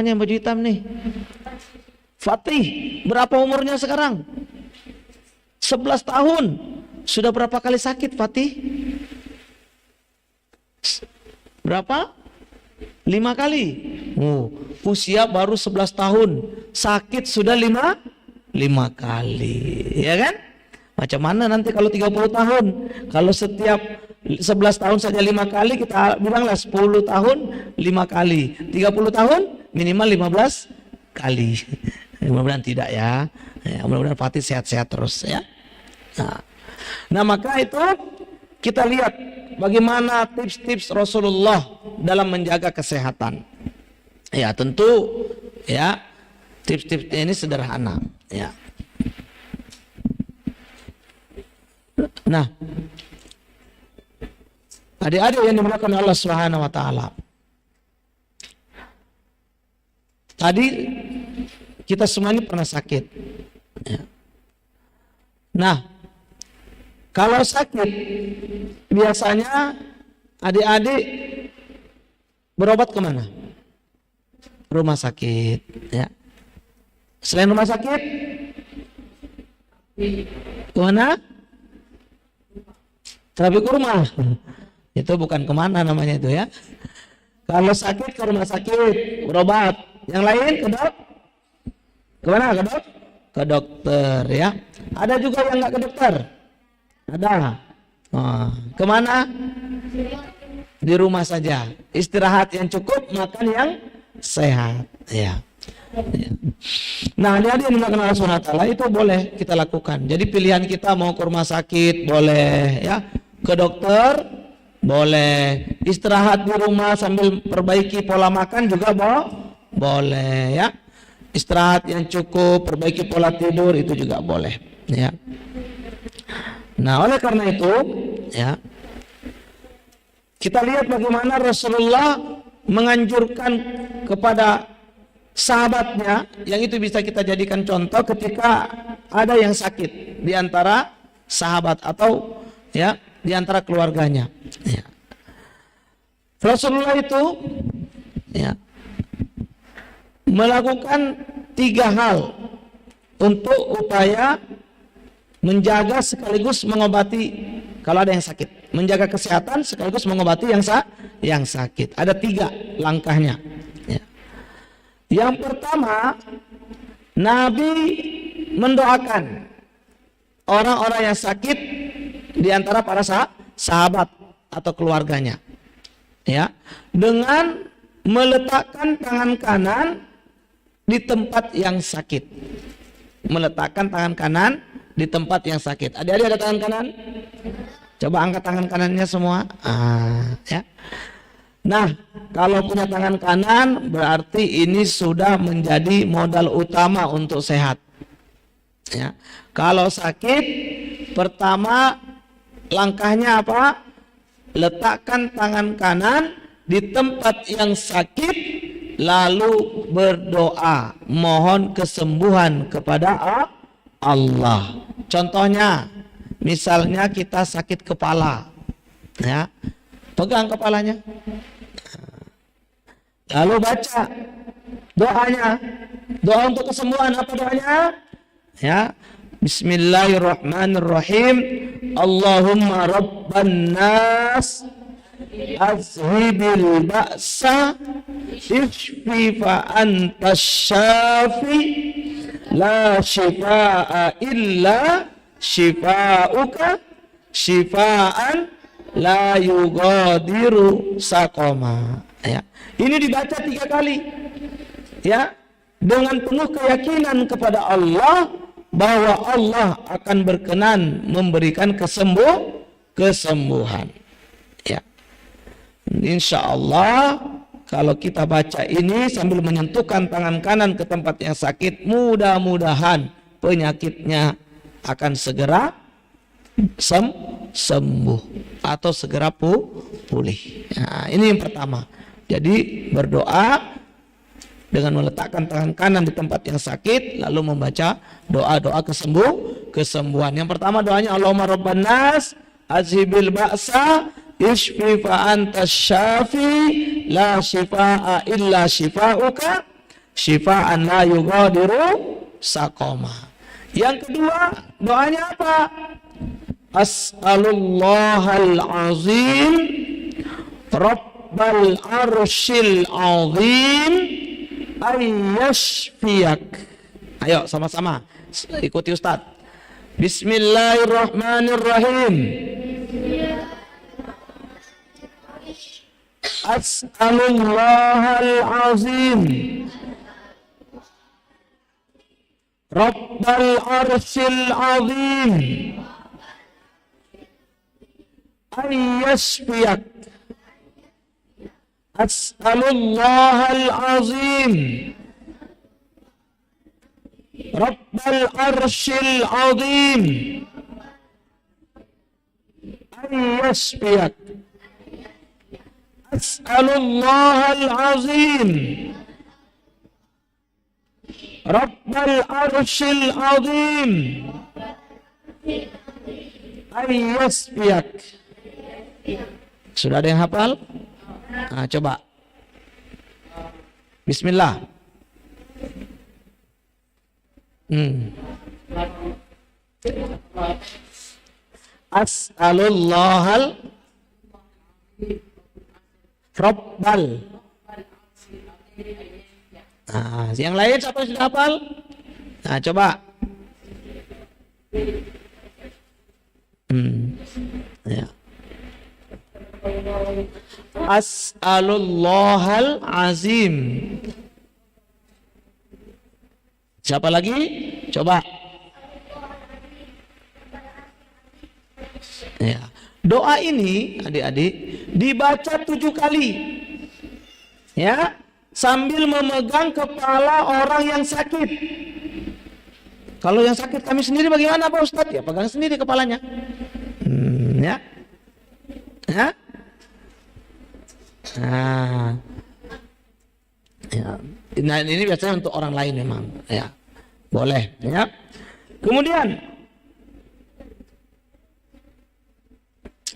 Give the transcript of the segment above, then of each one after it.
yang baju hitam nih. Fatih, berapa umurnya sekarang? 11 tahun. Sudah berapa kali sakit Fatih? Berapa? 5 kali. Oh, usia baru 11 tahun. Sakit sudah 5 kali. Ya kan? Macam mana nanti kalau 30 tahun? Kalau setiap 11 tahun saja 5 kali, kita bilanglah 10 tahun 5 kali. 30 tahun minimal 15 kali. Mudah-mudahan tidak ya. Mudah-mudahan Fatih sehat-sehat terus ya. Nah, maka itu kita lihat bagaimana tips-tips Rasulullah dalam menjaga kesehatan. Ya, tentu ya tips-tipsnya ini sederhana ya. Nah, adik-adik yang dimuliakan Allah Subhanahu wa taala. Tadi kita semua ini pernah sakit. Ya. Nah, kalau sakit biasanya adik-adik berobat kemana? Rumah sakit. Ya. Selain rumah sakit, kemana? Terapi kurma. Itu bukan kemana namanya itu ya. Kalau sakit ke rumah sakit, berobat. Yang lain kemana? Ke dokter ya. Ada juga yang nggak ke dokter. Ada. Kemana? Di rumah saja. Istirahat yang cukup, makan yang sehat. Ya. Nah, adik-adik yang dimuliakan Allah Subhanahu wa taala, itu boleh kita lakukan. Jadi pilihan kita mau ke rumah sakit boleh ya. Ke dokter boleh, istirahat di rumah sambil perbaiki pola makan juga boleh ya. Istirahat yang cukup, perbaiki pola tidur itu juga boleh ya. Nah, oleh karena itu ya, kita lihat bagaimana Rasulullah menganjurkan kepada sahabatnya, yang itu bisa kita jadikan contoh ketika ada yang sakit di antara sahabat atau ya di antara keluarganya. Ya. Rasulullah itu ya melakukan 3 hal untuk upaya menjaga sekaligus mengobati kalau ada yang sakit. Menjaga kesehatan sekaligus mengobati yang sakit. Ada 3 langkahnya. Ya. Yang pertama, Nabi mendoakan orang-orang yang sakit di antara para sahabat atau keluarganya, ya, dengan meletakkan tangan kanan di tempat yang sakit. Meletakkan tangan kanan di tempat yang sakit. Adik-adik ada tangan kanan? Coba angkat tangan kanannya semua. Ya. Nah, kalau punya tangan kanan berarti ini sudah menjadi modal utama untuk sehat. Ya. Kalau sakit, pertama langkahnya apa? Letakkan tangan kanan di tempat yang sakit, lalu berdoa, mohon kesembuhan kepada Allah. Contohnya, misalnya kita sakit kepala, ya, pegang kepalanya, lalu baca doanya, doa untuk kesembuhan. Apa doanya? Ya, Bismillahirrahmanirrahim. Allahumma rabban nas azhibil ba'sa ishfi fa antas syafi la shifaa illa shifauka shifaan la yugadiru saqama. Ya. Ini dibaca 3 kali. Ya, dengan penuh keyakinan kepada Allah bahwa Allah akan berkenan memberikan kesembuhan. Ya. Insya Allah kalau kita baca ini sambil menyentuhkan tangan kanan ke tempat yang sakit, mudah-mudahan penyakitnya akan segera sembuh atau segera pulih. Nah, ini yang pertama. Jadi berdoa dengan meletakkan tangan kanan di tempat yang sakit, lalu membaca doa-doa kesembuhan. Yang pertama doanya Allahumma rabban nas azhibil ba'sa ishfi fa antas syafi la shifaa illa shifauka syifaan la yughadiru saqama. Yang kedua, doanya apa? As'alullahal azim rabbal arsyil azim ayyashfiyak. Ayo sama-sama ikuti Ustaz. Bismillahirrahmanirrahim. As'alullahal azim rabbal arsyil azim ayyashfiyak. As'alullahal azim rabbal arsyil azim ayyashfiyak. As'alullahal azim rabbal arsyil azim ayyashfiyak. Sudah ada yang hafal? Nah, coba. Bismillah. As'alullahal rabbal. Nah, yang lain siapa yang sudah hafal? Nah, coba. Ya. As'alullahal azim. Siapa lagi? Coba. Ya. Doa ini adik-adik dibaca 7 kali. Ya, sambil memegang kepala orang yang sakit. Kalau yang sakit kami sendiri bagaimana Pak Ustadz? Ya pegang sendiri kepalanya. Ya. Ya. Nah. Ya. Nah, ini biasanya untuk orang lain memang. Ya. Boleh, ya. Kemudian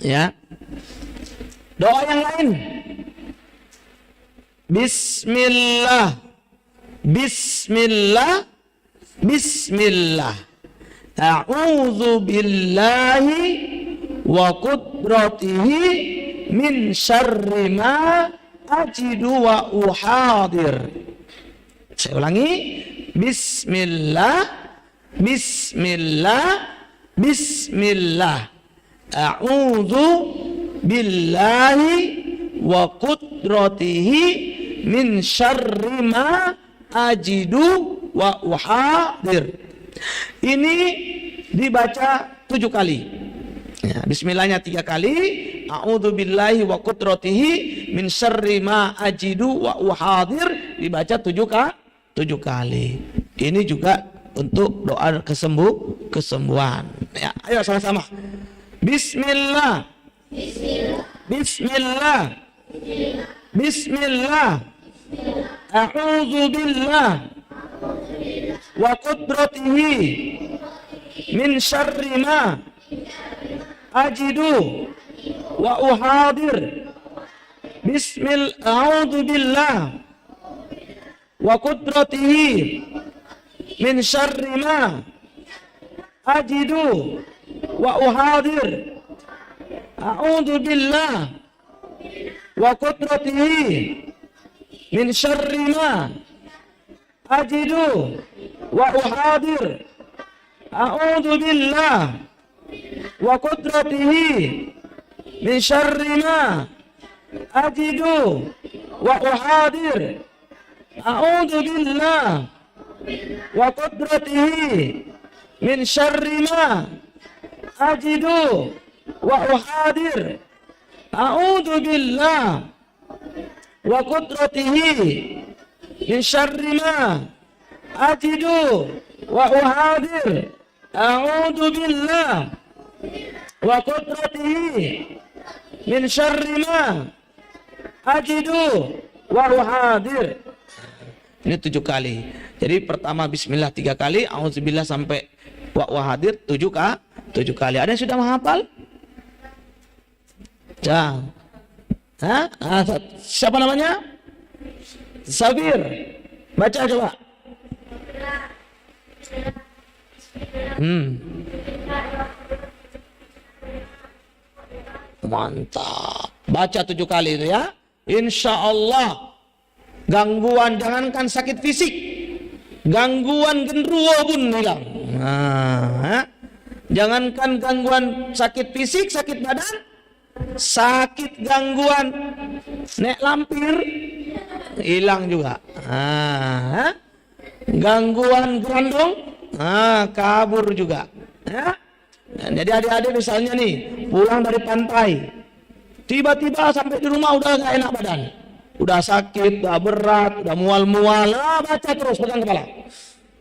ya. Doa yang lain. Bismillah. Bismillah. Bismillah. A'udzu billahi wa qudratihi min syarri ma ajidu wa uhadir. Saya ulangi. Bismillah. Bismillah. Bismillah. A'udzu billahi wa qudratihi min syarri ma ajidu wa uhadir. Ini dibaca 7 kali. Ya, bismillahnya 3 kali, a'udzu billahi wa qudratihi min syarri ma ajidu wa uhadir dibaca 7 kali. Ini juga untuk doa kesembuhan. Ya, ayo sama-sama. Bismillah. Bismillah. Bismillah. Bismillah. A'udzu billah wa qudratihi min syarri ma ajidu wa uhadir. Bismillah. A'udzu billah wa qudratihi min syarri ma ajidu wa uhadir. A'udzu billah wa qudratihi min syarri ma ajidu wa uhadir. A'udzu billah wa qudratihi min syarri ma ajidu wa uhadir. A'udzu billah wa qudratihi min syarri ma ajidu wa uhadir. A'udzu billah wa qudratihi min syarri ma ajidu wa uhadir. A'udzu billah wa qudratihi min syarri ma ajidu wa uhadir. Ini 7 kali. Jadi pertama bismillah 3 kali, auzubillah sampai wa uhadir 7 kali. Ada yang sudah menghafal? Siapa namanya? Sabir. Baca coba. Mantap. Baca 7 kali itu ya. Insya Allah gangguan, jangankan sakit fisik, gangguan genderuwo pun hilang. Nah, jangankan gangguan sakit fisik, sakit badan, sakit gangguan nek lampir hilang juga. Nah, gangguan gerondong, kabur juga. Ya. Jadi adik-adik misalnya nih pulang dari pantai, tiba-tiba sampai di rumah udah gak enak badan, udah sakit, udah berat, udah mual-mual, baca terus, pegang kepala.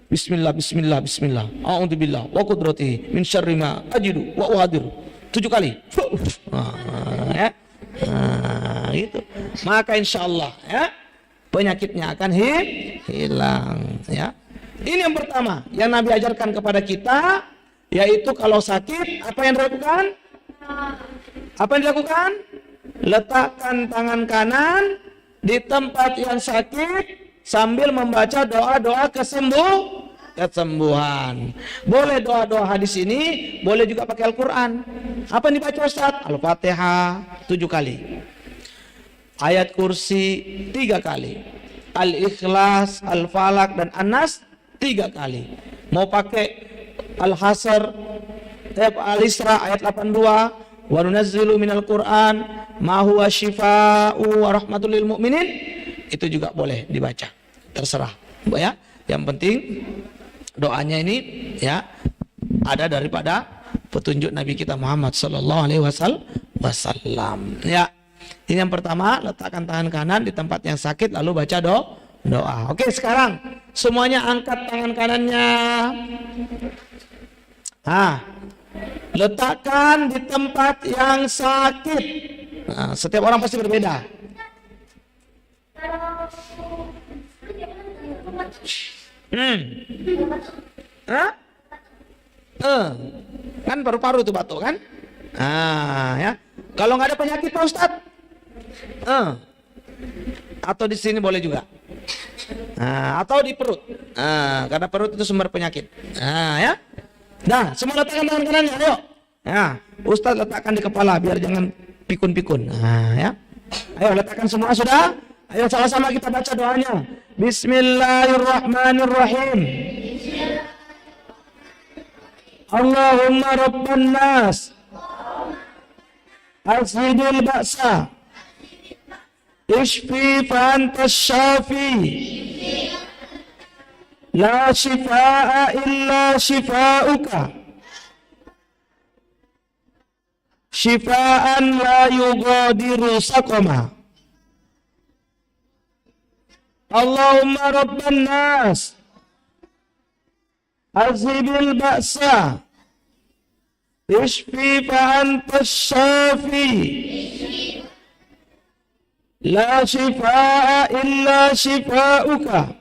Bismillah, bismillah, bismillah. A'udzubillah wa qudratihi min syarri ma ajidu wa uhadir. 7 kali. Ya. Gitu. Maka insyaallah ya penyakitnya akan hilang ya. Ini yang pertama yang Nabi ajarkan kepada kita, yaitu kalau sakit apa yang dilakukan? Apa yang dilakukan? Letakkan tangan kanan di tempat yang sakit sambil membaca doa-doa kesembuhan. Boleh doa-doa hadis ini, boleh juga pakai Al-Quran. Apa yang dibaca Ustaz? Al-Fatihah 7 kali, ayat kursi 3 kali, Al-Ikhlas, Al-Falak dan An-Nas 3 kali. Mau pakai Al-Hasr, Al-Isra ayat 82, wa nunazzilu minal Qur'an ma huwa syifaa'u wa rahmatul lil mu'minin, itu juga boleh dibaca, terserah ya. Yang penting doanya ini ya ada daripada petunjuk Nabi kita Muhammad sallallahu alaihi wasallam ya. Ini yang pertama, letakkan tangan kanan di tempat yang sakit lalu baca doa. Oke, sekarang semuanya angkat tangan kanannya. Letakkan di tempat yang sakit. Setiap orang pasti berbeda. Kan paru-paru itu batuk kan? Ya. Kalau nggak ada penyakit Pak Ustadz, atau di sini boleh juga. Atau di perut. Karena perut itu sumber penyakit. Ya. Nah, semua letakkan tangan kanannya, ayo. Ya, Ustadz letakkan di kepala biar jangan pikun-pikun. Ya. Ayo letakkan semua sudah. Ayo sama-sama kita baca doanya. Bismillahirrahmanirrahim. Allahumma rabban nas, azhidil ba'sa, ishfi fa anta syafi, la shifaa illa shifauka, shifaan la yugadiru saqama. Allahumma rabban nas, azhibil ba'sa, ishfi fa anta syafi, la shifaa illa shifauka,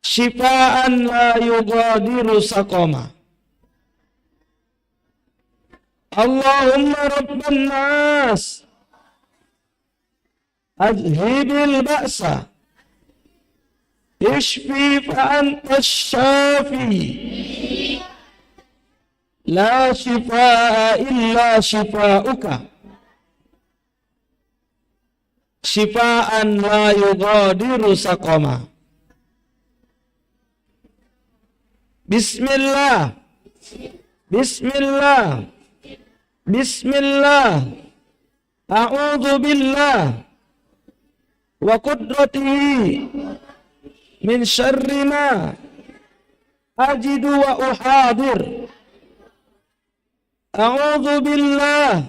shifaan la yugadiru saqama. Allahumma rabban nas, azhibil ba'sa, ishfi fa anta syafi, la shifaa illa shifauka, shifaan la yugadiru saqama. Bismillah, Bismillah, Bismillah, a'udzu billah wa qudratihi min syarri ma ajidu wa uhadir. A'udzu billah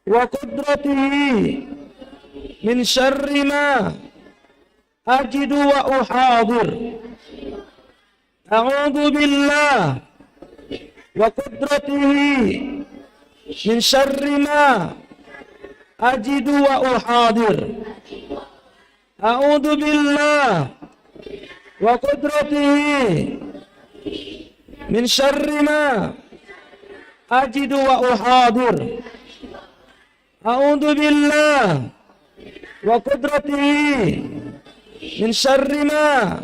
wa qudratihi min syarri ma ajidu wa uhadir. A'udzu billah wa qudratihi min syarri ma ajidu wa uhadir. A'udzu billah wa qudratihi min syarri ma ajidu wa uhadir. A'udzu billah wa qudratihi min syarri ma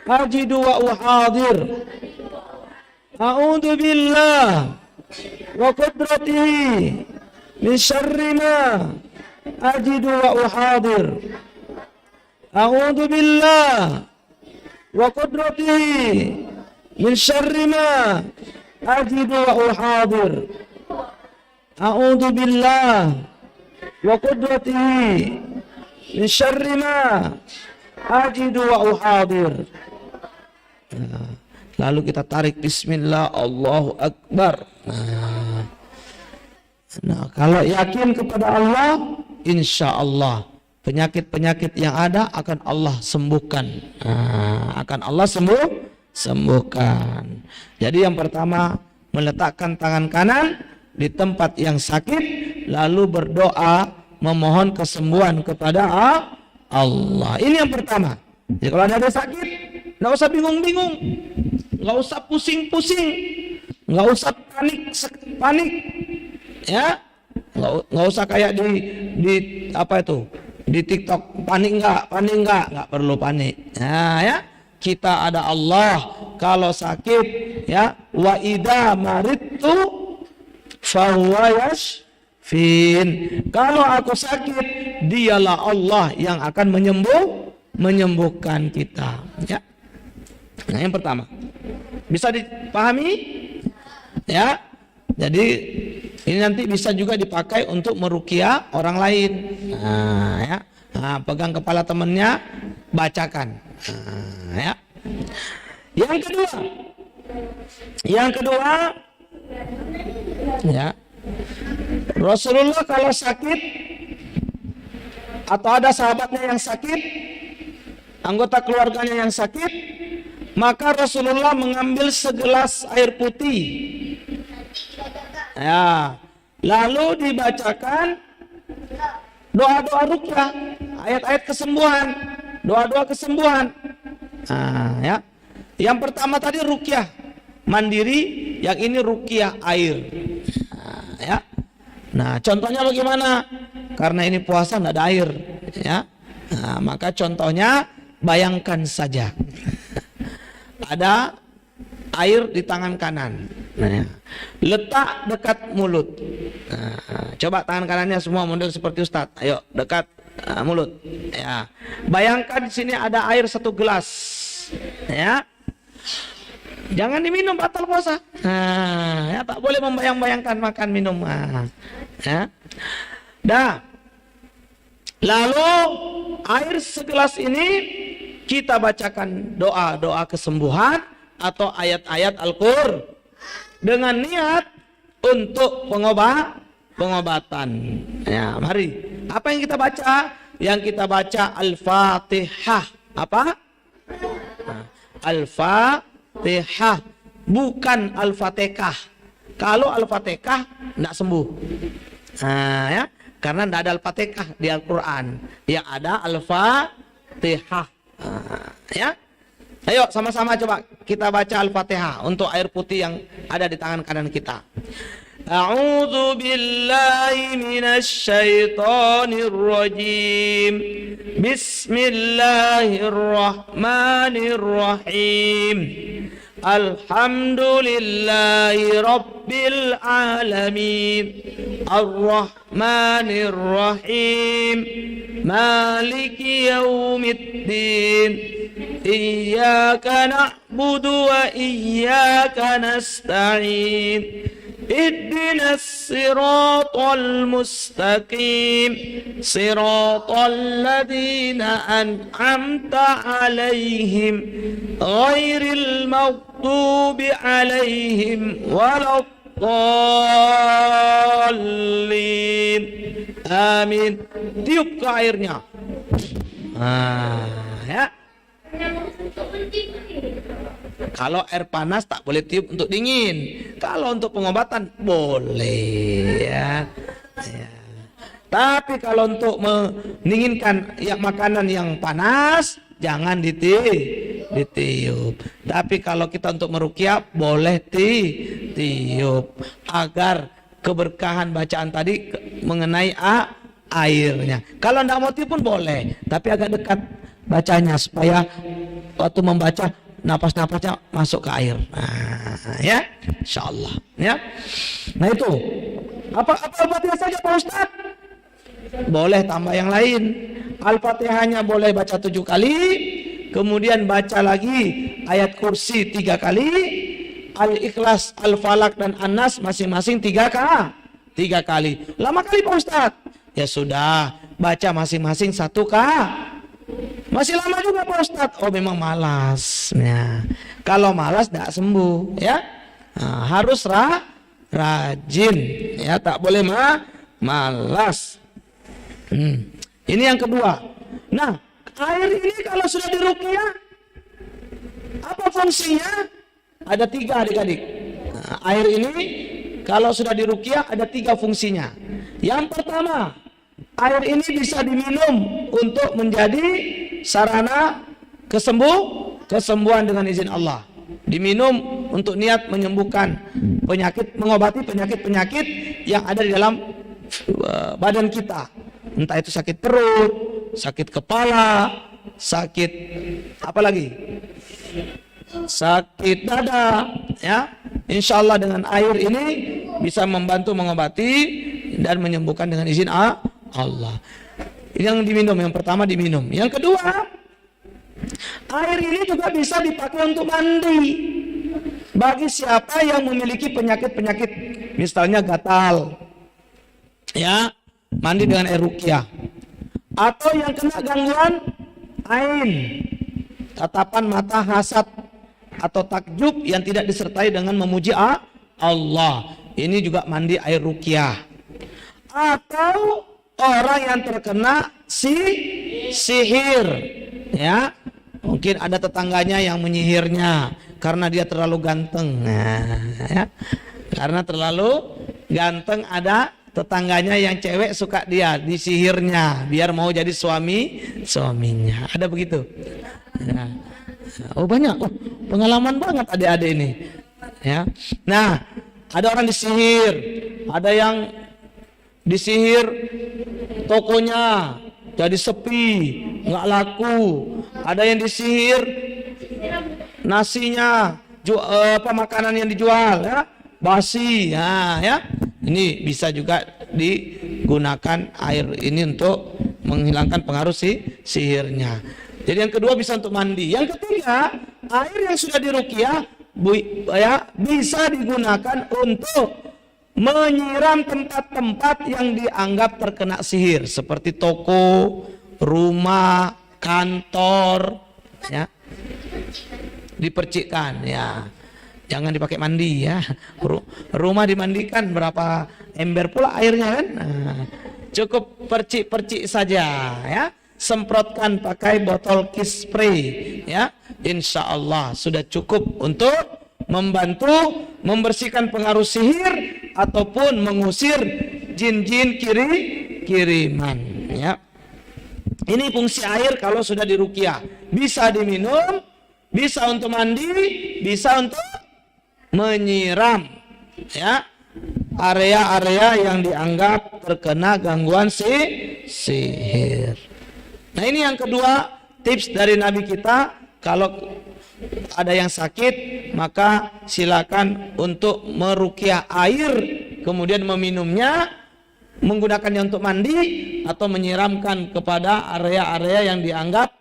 ajidu wa uhadir. A'udzu billah wa qudratihi min syarri ma ajidu wa uhadir. A'udzu billah wa qudratihi min syarri ma ajidu wa uhadir. A'udzu billah wa qudratihi min syarri ma ajidu wa uhadir. Lalu kita tarik bismillah, Allahu Akbar. Nah, kalau yakin kepada Allah, insya Allah penyakit-penyakit yang ada akan Allah sembuhkan. Akan Allah sembuhkan. Jadi yang pertama, meletakkan tangan kanan di tempat yang sakit, lalu berdoa memohon kesembuhan kepada Allah. Ini yang pertama. Jadi kalau ada sakit, nggak usah bingung-bingung, nggak usah pusing-pusing, nggak usah panik, ya, nggak usah kayak di apa itu, di TikTok, panik nggak perlu panik. Nah, ya, kita ada Allah. Kalau sakit, ya, wa idza maridtu fahuwa yashfin. Kalau aku sakit, dialah Allah yang akan menyembuhkan kita, ya. Nah, yang pertama bisa dipahami, ya. Jadi ini nanti bisa juga dipakai untuk meruqyah orang lain. Nah, ya. Nah, pegang kepala temannya, bacakan. Nah, ya. Yang kedua, ya, Rasulullah kalau sakit atau ada sahabatnya yang sakit, anggota keluarganya yang sakit, maka Rasulullah mengambil segelas air putih, ya, lalu dibacakan doa-doa ruqyah, ayat-ayat kesembuhan, doa-doa kesembuhan. Nah, ya. Yang pertama tadi ruqyah mandiri, yang ini ruqyah air. Nah, ya. Nah, contohnya bagaimana? Karena ini puasa nggak ada air, ya. Nah, maka contohnya bayangkan saja ada air di tangan kanan. Nah, letak dekat mulut. Nah, coba tangan kanannya semua model seperti Ustadz. Ayo dekat mulut. Ya, bayangkan di sini ada air 1 gelas. Ya, jangan diminum, batal puasa. Nah, ya, tak boleh membayang-bayangkan makan minum. Nah, ya. Dah. Lalu air segelas ini kita bacakan doa-doa kesembuhan atau ayat-ayat Al-Qur'an dengan niat untuk pengobatan. Ya, mari. Apa yang kita baca? Yang kita baca Al-Fatihah. Apa? Nah, Al-Fatihah, bukan Al-Fatihah. Kalau Al-Fatihah enggak sembuh. Nah, ya, karena enggak ada Al-Fatihah di Al-Qur'an. Yang ada Al-Fatihah. Nah, ya. Ayo sama-sama coba kita baca Al-Fatihah untuk air putih yang ada di tangan kanan kita. A'udzu billahi minasy syaithanir rajim. Bismillahirrahmanirrahim. Alhamdulillahi rabbil alamin. Ar-Rahmanir Rahim. Maliki yaumiddin. Iyyaka na'budu wa iyyaka nasta'in. Ihdinas siratal mustaqim. Siratal ladzina an'amta 'alaihim ghairil maghdubi 'alaihim waladdallin. Amin. Tiup ke airnya. Ya. Kalau air panas tak boleh tiup untuk dingin. Kalau untuk pengobatan boleh, ya. Ya. Tapi kalau untuk mendinginkan ya makanan yang panas jangan ditiup. Tapi kalau kita untuk meruqyah boleh tiup agar keberkahan bacaan tadi mengenai airnya. Kalau tidak mau tiup pun boleh, tapi agak dekat bacanya supaya waktu membaca napas-napasnya masuk ke air. Nah, ya, insyaallah. Ya. Nah itu. Apa Al-Fatihah saja Pak Ustaz? Boleh tambah yang lain. Al-Fatihahnya boleh baca 7 kali, kemudian baca lagi ayat kursi 3 kali, Al-Ikhlas, Al-Falak dan An-Nas masing-masing 3 kali. Lama kali Pak Ustaz? Ya sudah, baca masing-masing 1 Masih lama juga Pak Ustaz. Oh memang malas. Ya. Kalau malas tidak sembuh, ya. Nah, harus rajin, ya, tak boleh malas. Ini yang kedua. Nah, air ini kalau sudah diruqyah, apa fungsinya? Ada 3 adik-adik. Nah, air ini kalau sudah diruqyah ada 3 fungsinya. Yang pertama, air ini bisa diminum untuk menjadi sarana kesembuhan dengan izin Allah. Diminum untuk niat menyembuhkan penyakit, mengobati penyakit-penyakit yang ada di dalam badan kita. Entah itu sakit perut, sakit kepala, sakit apa lagi? Sakit dada, ya. Insya Allah dengan air ini bisa membantu mengobati dan menyembuhkan dengan izin Allah. Ini yang diminum, yang pertama diminum. Yang kedua, air ini juga bisa dipakai untuk mandi. Bagi siapa yang memiliki penyakit-penyakit, misalnya gatal, ya, mandi dengan air ruqyah. Atau yang kena gangguan ain, tatapan mata hasad atau takjub yang tidak disertai dengan memuji Allah. Ini juga mandi air ruqyah. Atau orang yang terkena sihir, ya, mungkin ada tetangganya yang menyihirnya karena dia terlalu ganteng. Nah, ya. Karena terlalu ganteng, ada tetangganya yang cewek suka dia disihirnya biar mau jadi suaminya. Ada begitu? Ya. Oh banyak, pengalaman banget adik-adik ini. Ya. Nah, ada orang disihir, ada yang disihir tokonya jadi sepi, nggak laku. Ada yang disihir nasinya, makanan yang dijual, ya, basi, ya. Ini bisa juga digunakan air ini untuk menghilangkan pengaruh sihirnya. Jadi yang kedua bisa untuk mandi. Yang ketiga, air yang sudah diruqyah ya, bisa digunakan untuk menyiram tempat-tempat yang dianggap terkena sihir, seperti toko, rumah, kantor, ya. Dipercikkan, ya. Jangan dipakai mandi, ya. Rumah dimandikan berapa ember pula airnya, kan? Nah, cukup percik-percik saja, ya. Semprotkan pakai botol kiss spray, ya. Insya Allah sudah cukup untuk membantu membersihkan pengaruh sihir ataupun mengusir jin-jin kiriman, ya. Ini fungsi air kalau sudah diruqyah. Bisa diminum, bisa untuk mandi, bisa untuk menyiram, ya, area-area yang dianggap terkena gangguan sihir. Nah, ini yang kedua tips dari Nabi kita. Kalau ada yang sakit, maka silakan untuk meruqyah air, kemudian meminumnya, menggunakannya untuk mandi atau menyiramkan kepada area-area yang dianggap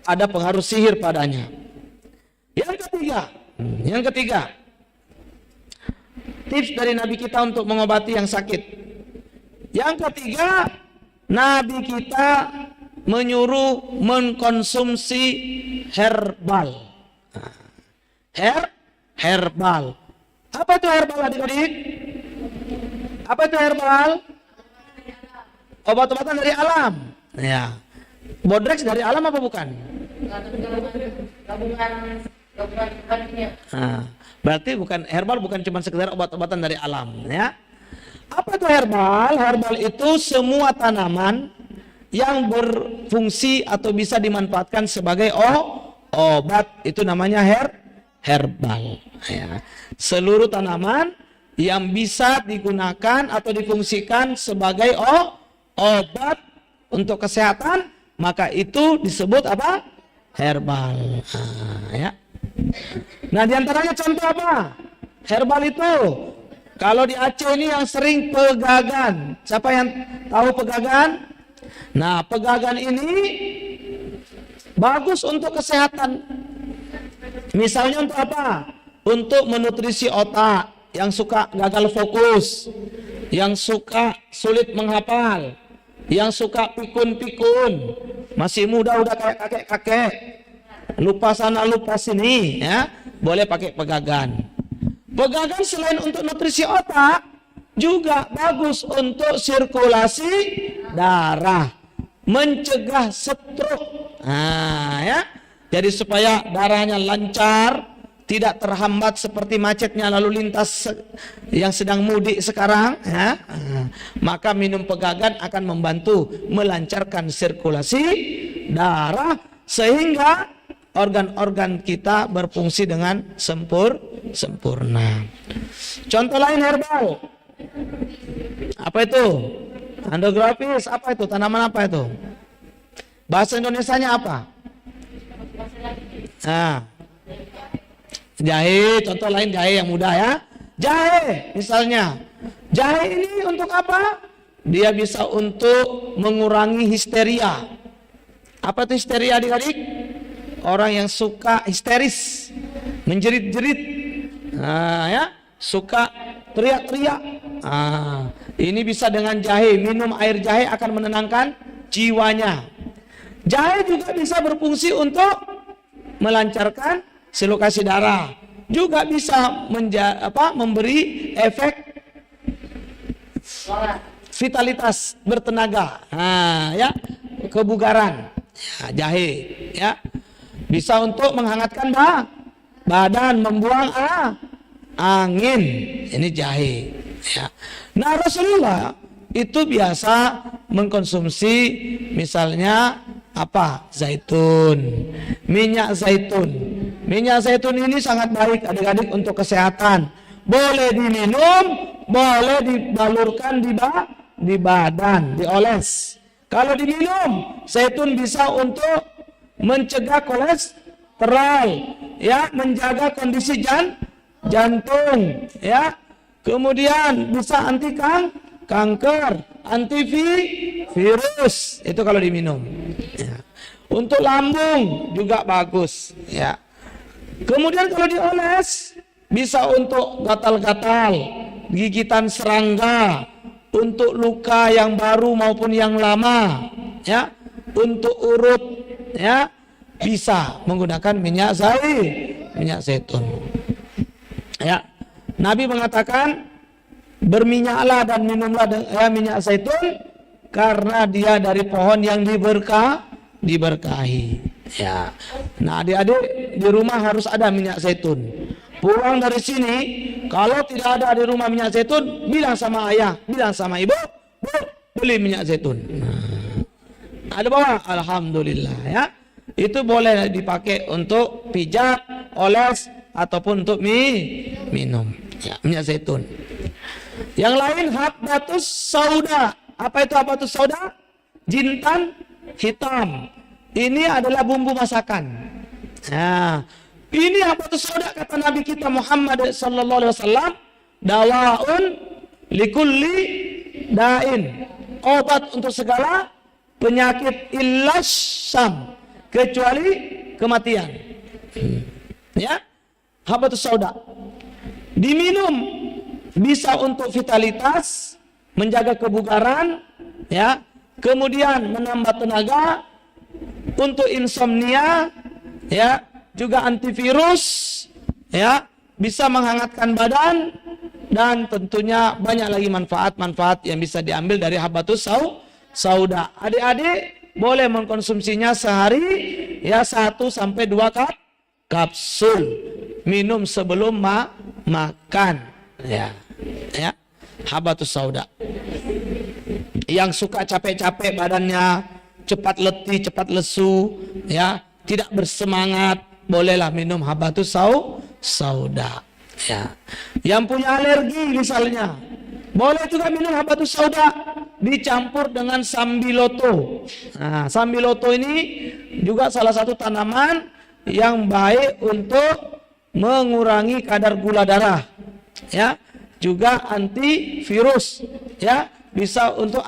ada pengaruh sihir padanya. Yang ketiga, tips dari Nabi kita untuk mengobati yang sakit. Yang ketiga, Nabi kita menyuruh mengkonsumsi herbal. Herbal. Apa itu herbal, adik-adik? Apa itu herbal? Obat-obatan dari alam. Ya. Bodrex dari alam apa bukan? Nah, berarti bukan herbal, bukan cuma sekedar obat-obatan dari alam, ya. Apa itu herbal? Herbal itu semua tanaman yang berfungsi atau bisa dimanfaatkan sebagai obat, itu namanya herbal, ya. Seluruh tanaman yang bisa digunakan atau difungsikan sebagai obat untuk kesehatan, maka itu disebut apa? Herbal. Ya. Nah, diantaranya contoh apa? Herbal itu, kalau di Aceh ini yang sering pegagan. Siapa yang tahu pegagan? Nah, pegagan ini bagus untuk kesehatan. Misalnya untuk apa? Untuk menutrisi otak yang suka gagal fokus, yang suka sulit menghafal, yang suka pikun-pikun, masih muda udah kayak kakek-kakek, lupa sana lupa sini, ya, boleh pakai pegagan. Pegagan selain untuk nutrisi otak, juga bagus untuk sirkulasi darah, mencegah stroke. Nah, ya, jadi supaya darahnya lancar, tidak terhambat seperti macetnya lalu lintas yang sedang mudik sekarang, ya. Maka minum pegagan akan membantu melancarkan sirkulasi darah sehingga organ-organ kita berfungsi dengan sempurna. Contoh lain herbal. Apa itu? Andrografis, apa itu? Tanaman apa itu? Bahasa Indonesianya apa? Nah, jahe, contoh lain jahe yang mudah ya. Jahe misalnya. Jahe ini untuk apa? Dia bisa untuk mengurangi histeria. Apa itu histeria adik-adik? Orang yang suka histeris, menjerit-jerit. Nah, ya, suka teriak-teriak. Nah, ini bisa dengan jahe. Minum air jahe akan menenangkan jiwanya. Jahe juga bisa berfungsi untuk melancarkan sirkulasi darah, juga bisa memberi efek vitalitas, bertenaga, nah, ya, kebugaran. Ya, jahe, ya, bisa untuk menghangatkan badan, membuang angin. Ini jahe. Ya. Nah, Rasulullah itu biasa mengkonsumsi misalnya apa? Zaitun, minyak zaitun. Minyak zaitun ini sangat baik adik-adik untuk kesehatan. Boleh diminum, boleh dibalurkan di badan, dioles. Kalau diminum, zaitun bisa untuk mencegah kolesterol, ya, menjaga kondisi jantung, ya. Kemudian bisa anti kanker, antivirus, itu kalau diminum. Ya. Untuk lambung juga bagus, ya. Kemudian kalau dioles bisa untuk gatal-gatal, gigitan serangga, untuk luka yang baru maupun yang lama, ya. Untuk urut, ya, bisa menggunakan minyak zaitun. Ya. Nabi mengatakan berminyaklah dan minumlah minyak zaitun karena dia dari pohon yang diberkahi. Ya. Nah, adik-adik di rumah harus ada minyak zaitun. Pulang dari sini, kalau tidak ada di rumah minyak zaitun, bilang sama ayah, bilang sama ibu, Bu, beli minyak zaitun. Nah, ada bawa, alhamdulillah, ya. Itu boleh dipakai untuk pijat, oles, ataupun untuk minum. Ya, minyak zaitun. Yang lain habbatus sauda. Apa itu habbatus sauda? Jintan hitam. Ini adalah bumbu masakan. Nah, ini habbatus sauda kata Nabi kita Muhammad sallallahu alaihi wasallam, dawaun likulli dain. Obat untuk segala penyakit illas syam, kecuali kematian. Ya. Habbatus sauda. Diminum bisa untuk vitalitas, menjaga kebugaran, ya. Kemudian menambah tenaga, untuk insomnia, ya, juga antivirus, ya, bisa menghangatkan badan, dan tentunya banyak lagi manfaat-manfaat yang bisa diambil dari habbatus sauda. Adik-adik boleh mengkonsumsinya sehari, ya, 1 sampai 2 kapsul. Minum sebelum makan, ya, ya, habbatus sauda. Yang suka capek-capek badannya, cepat letih, cepat lesu, ya, tidak bersemangat, bolehlah minum habbatus sauda. Ya. Yang punya alergi misalnya, boleh juga minum habbatus sauda. dicampur dengan sambiloto. Nah, sambiloto ini juga salah satu tanaman yang baik untuk mengurangi kadar gula darah, ya, juga antivirus, ya, bisa untuk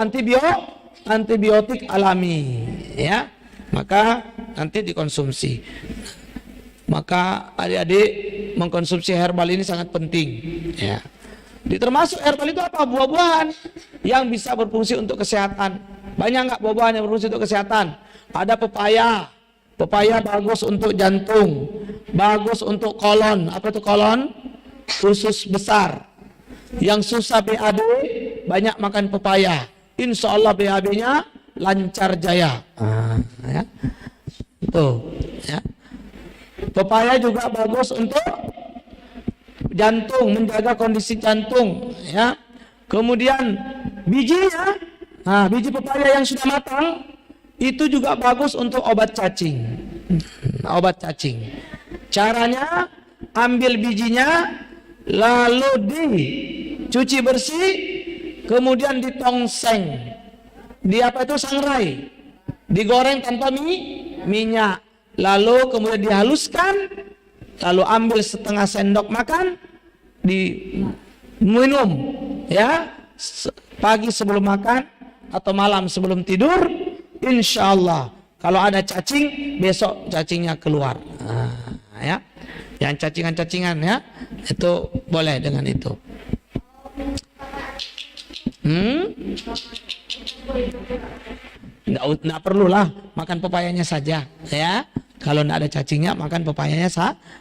antibiotik alami, ya, maka nanti dikonsumsi. Maka adik-adik mengkonsumsi herbal ini sangat penting, ya. Termasuk herbal itu apa? Buah-buahan yang bisa berfungsi untuk kesehatan. Banyak nggak buah-buahan yang berfungsi untuk kesehatan? Ada pepaya. Pepaya bagus untuk jantung, bagus untuk kolon. Apa itu kolon? Usus besar. Yang susah BAB, banyak makan pepaya. Insya Allah BAB-nya lancar jaya. Ya. Tuh, ya. Pepaya juga bagus untuk jantung, menjaga kondisi jantung, ya. Kemudian bijinya, biji pepaya yang sudah matang itu juga bagus untuk obat cacing. Obat cacing. Caranya ambil bijinya lalu dicuci bersih, kemudian ditongseng. Sangrai. Digoreng tanpa minyak. Lalu kemudian dihaluskan, lalu ambil setengah sendok makan, diminum, ya, pagi sebelum makan atau malam sebelum tidur. Insya Allah kalau ada cacing, besok cacingnya keluar. Ya, yang cacingan-cacingan, ya, itu boleh dengan itu. Nggak perlulah makan pepayanya saja, ya. Kalau nggak ada cacingnya, makan pepayanya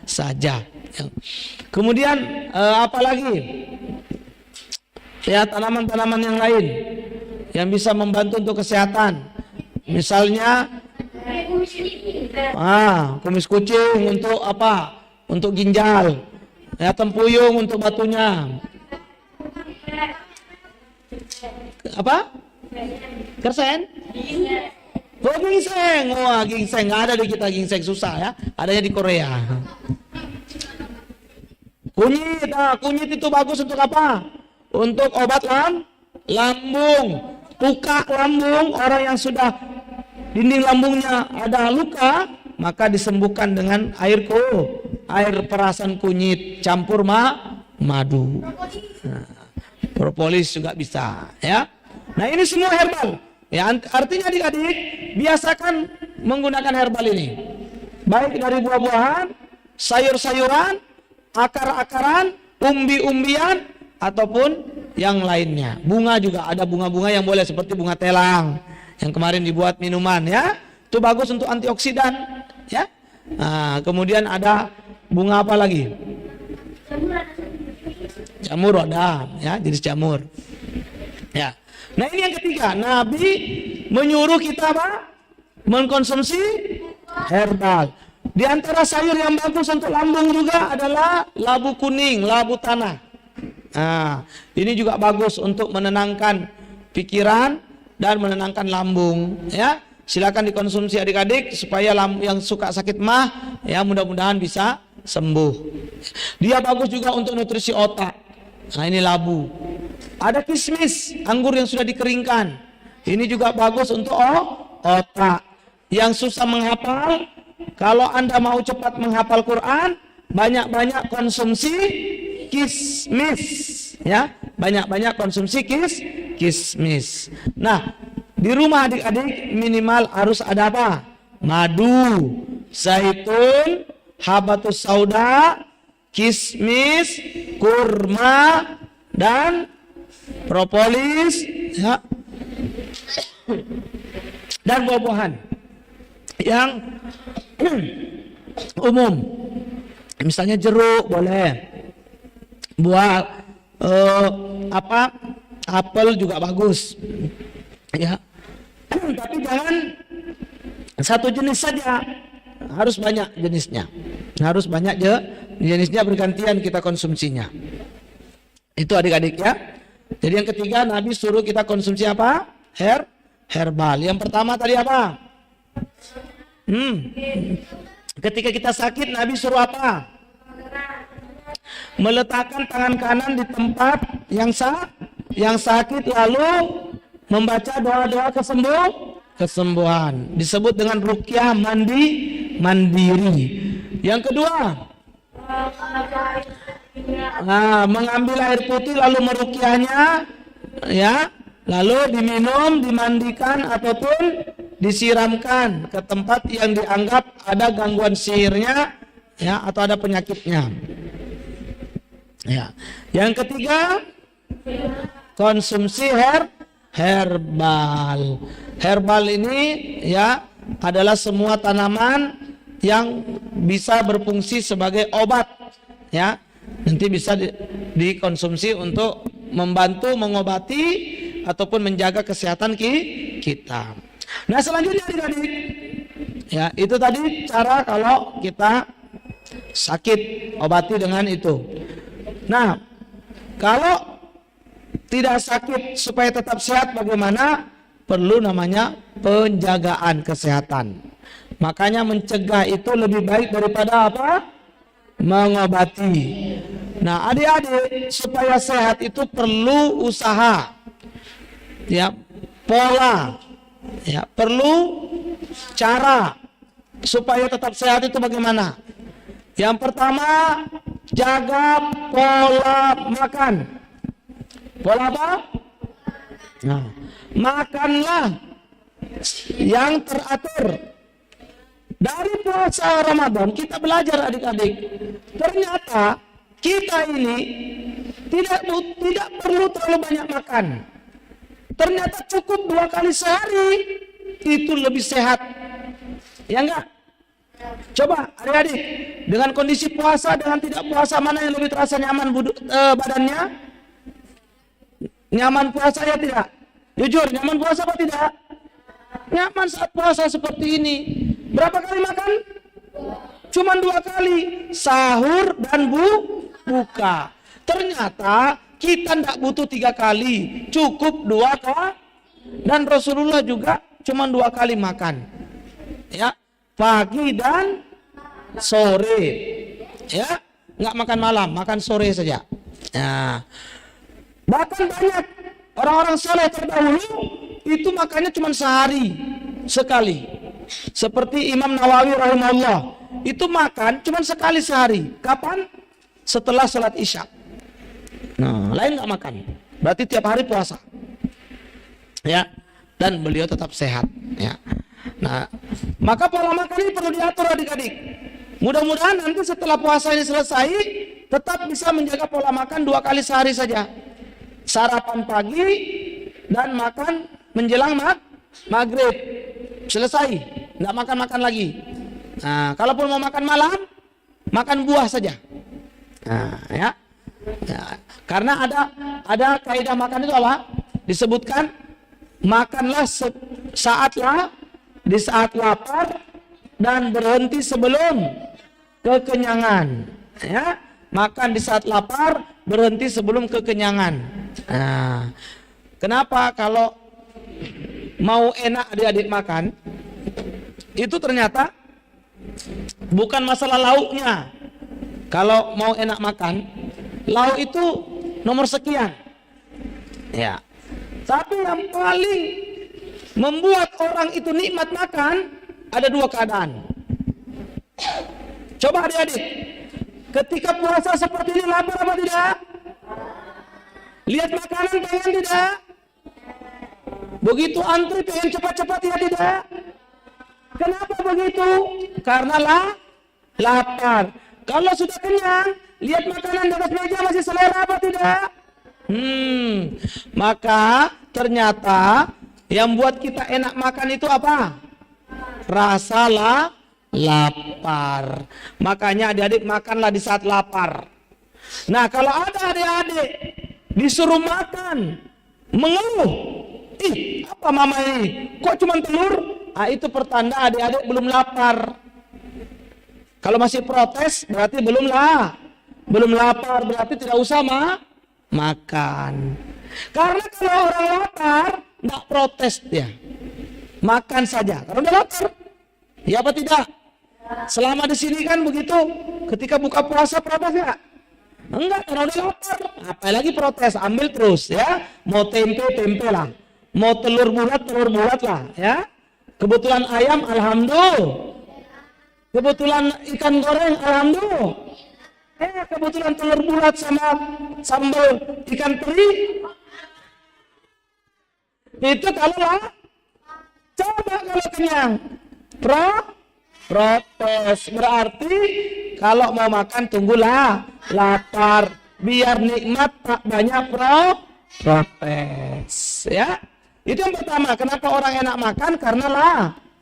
saja. Kemudian apa lagi? Ya, tanaman-tanaman yang lain yang bisa membantu untuk kesehatan. Misalnya kumis kucing untuk apa? Untuk ginjal. Ya, tempuyung untuk batunya. Apa? Kersen? Oh, ginseng. Wah, ginseng nggak ada di kita, ginseng susah, ya. Adanya di Korea. Kunyit, kunyit itu bagus untuk apa? Untuk obat lambung, luka lambung. Orang yang sudah dinding lambungnya ada luka, maka disembuhkan dengan air perasan kunyit campur madu. Propolis juga bisa, ya. Nah, ini semua herbal. Ya, artinya adik-adik biasakan menggunakan herbal ini. Baik dari buah-buahan, sayur-sayuran, akar-akaran, umbi-umbian, ataupun yang lainnya. Bunga juga ada bunga-bunga yang boleh, seperti bunga telang yang kemarin dibuat minuman, ya. Itu bagus untuk antioksidan, ya. Kemudian ada bunga apa lagi? Jamur ada, ya, jenis jamur. Ya. Nah, ini yang ketiga, Nabi menyuruh kita apa? Mengkonsumsi herbal. Di antara sayur yang bagus untuk lambung juga adalah labu kuning, labu tanah. Nah, ini juga bagus untuk menenangkan pikiran dan menenangkan lambung, ya. Silakan dikonsumsi adik-adik supaya yang suka sakit mah, ya, mudah-mudahan bisa sembuh. Dia bagus juga untuk nutrisi otak. Nah, ini labu. Ada kismis, anggur yang sudah dikeringkan. Ini juga bagus untuk otak. Yang susah menghafal, kalau Anda mau cepat menghafal Quran, banyak-banyak konsumsi kismis, ya. Banyak-banyak konsumsi kismis. Nah, di rumah adik-adik minimal harus ada apa? Madu, zaitun, habatus sauda, kismis, kurma, dan propolis, ya, dan buah-buahan yang umum. Misalnya jeruk boleh, buah apel juga bagus, ya. Tapi jangan satu jenis saja, harus banyak jenisnya. Harus banyak jenisnya, bergantian kita konsumsinya. Itu adik-adik, ya. Jadi yang ketiga, Nabi suruh kita konsumsi apa? Herbal. Yang pertama tadi apa? Ketika kita sakit, Nabi suruh apa? Meletakkan tangan kanan di tempat yang sakit, lalu membaca doa-doa kesembuhan. Disebut dengan ruqyah mandiri. Yang kedua, mengambil air putih lalu meruqyahnya, ya, lalu diminum, dimandikan ataupun disiramkan ke tempat yang dianggap ada gangguan sihirnya, ya, atau ada penyakitnya. Ya. Yang ketiga, konsumsi herbal. Herbal ini, ya, adalah semua tanaman yang bisa berfungsi sebagai obat, ya. Nanti bisa dikonsumsi untuk membantu mengobati ataupun menjaga kesehatan kita. Nah, selanjutnya adik-adik, ya, itu tadi cara kalau kita sakit, obati dengan itu. Nah, kalau tidak sakit supaya tetap sehat bagaimana? Perlu namanya penjagaan kesehatan. Makanya mencegah itu lebih baik daripada apa? Mengobati. Nah, adik-adik, supaya sehat itu perlu usaha, ya, pola, ya, perlu cara supaya tetap sehat itu bagaimana? Yang pertama, jaga pola makan. Pola apa? Nah, makanlah yang teratur. Dari puasa Ramadan kita belajar adik-adik, ternyata kita ini tidak perlu terlalu banyak makan. Ternyata cukup 2 kali sehari itu lebih sehat. Ya enggak? Coba adik-adik, dengan kondisi puasa dengan tidak puasa, mana yang lebih terasa nyaman badannya? Nyaman puasa ya tidak? Jujur, nyaman puasa apa tidak? Nyaman saat puasa seperti ini. Berapa kali makan? Cuman 2 kali, sahur dan buka. Ternyata kita tidak butuh 3 kali, cukup 2 kali. Dan Rasulullah juga cuman 2 kali makan, ya, pagi dan sore, ya, nggak makan malam, makan sore saja. Nah, bahkan banyak orang-orang soleh terdahulu itu makannya cuma sehari sekali. Seperti Imam Nawawi rahimahullah, itu makan cuma sekali sehari. Kapan? Setelah salat Isya. Nah, lain nggak makan. Berarti tiap hari puasa. Ya, dan beliau tetap sehat. Ya. Nah, maka pola makan ini perlu diatur adik-adik. Mudah-mudahan nanti setelah puasa ini selesai, tetap bisa menjaga pola makan 2 kali sehari saja. Sarapan pagi dan makan menjelang maghrib. Selesai, nggak makan-makan lagi. Nah, kalaupun mau makan malam, makan buah saja. Nah, ya. Ya, karena ada kaidah makan itu apa? Disebutkan makanlah di saat lapar dan berhenti sebelum kekenyangan. Ya, makan di saat lapar, berhenti sebelum kekenyangan. Nah, kenapa kalau mau enak adik-adik makan, itu ternyata bukan masalah lauknya. Kalau mau enak makan, lauk itu nomor sekian, ya. Tapi yang paling membuat orang itu nikmat makan ada 2 keadaan. Coba adik-adik, ketika puasa seperti ini lapar apa tidak? Lihat makanan pengen tidak? Begitu antri pengen cepat-cepat ya tidak? Kenapa begitu? Karena lapar. Kalau sudah kenyang, lihat makanan di atas meja masih selera apa tidak? Maka ternyata yang buat kita enak makan itu apa? Rasa lapar. Makanya adik-adik makanlah di saat lapar. Nah, kalau ada adik-adik disuruh makan, mengeluh, ih, apa mama ini? Kok cuma telur? Ah, itu pertanda adik-adik belum lapar. Kalau masih protes berarti belum lapar, berarti tidak usah makan. Karena kalau orang lapar nggak protes dia, makan saja. Kalau udah lapar, ya apa tidak? Selama di sini kan begitu. Ketika buka puasa protes ya? Enggak, karena udah lapar. Apalagi protes, ambil terus ya. Mau tempe lah. Mau telur bulat lah ya. Kebetulan ayam, alhamdulillah. Kebetulan ikan goreng, alhamdulillah. Kebetulan telur bulat sama sambal ikan teri. Itu kalau lah. Coba kalau kenyang. Protes. Berarti kalau mau makan tunggulah lapar. Biar nikmat tak banyak protes. Ya. Itu yang pertama. Kenapa orang enak makan? Karena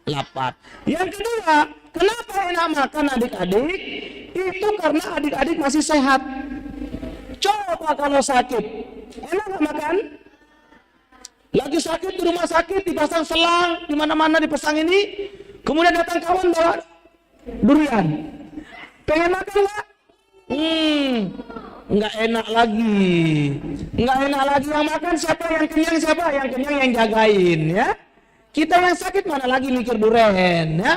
lapar. Yang kedua, kenapa enak makan adik-adik? Itu karena adik-adik masih sehat. Coba kalau sakit, enak gak makan? Lagi sakit di rumah sakit, dipasang selang, di mana-mana dipasang ini, kemudian datang kawan bawa durian. Pengen makan nggak? Nggak enak lagi. Nggak enak lagi. Yang makan siapa? Yang kenyang siapa? Yang kenyang yang jagain ya. Kita yang sakit mana lagi mikir durian ya.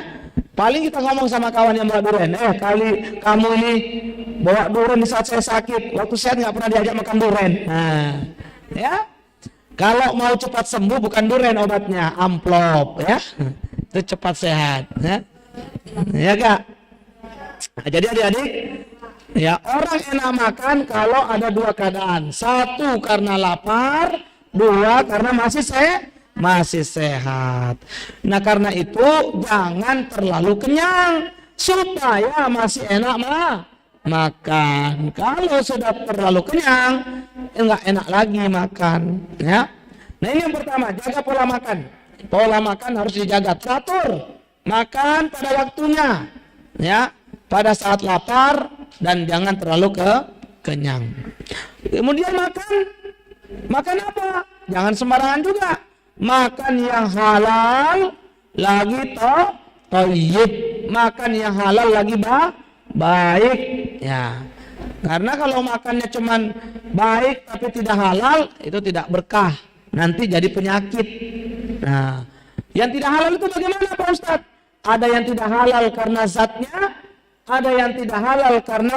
Paling kita ngomong sama kawan yang bawa durian, kali kamu ini bawa durian di saat saya sakit, waktu sehat nggak pernah diajak makan durian. Nah, ya. Kalau mau cepat sembuh bukan durian obatnya, amplop ya. Itu cepat sehat ya. Ya Kak. Nah, jadi adik-adik, ya orang enak makan kalau ada dua keadaan. Satu karena lapar, dua karena masih sehat. Nah karena itu jangan terlalu kenyang supaya masih enak makan. Kalau sudah terlalu kenyang enggak enak lagi makan ya. Nah ini yang pertama, jaga pola makan. Pola makan harus dijaga, teratur. Makan pada waktunya ya, pada saat lapar dan jangan terlalu kenyang. Kemudian makan apa? Jangan sembarangan juga. Makan yang halal lagi thayyib, makan yang halal lagi baik ya. Karena kalau makannya cuman baik tapi tidak halal itu tidak berkah, nanti jadi penyakit. Nah, yang tidak halal itu bagaimana Pak Ustadz? Ada yang tidak halal karena zatnya, ada yang tidak halal karena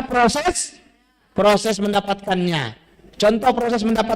proses mendapatkannya. Contoh proses mendapatkan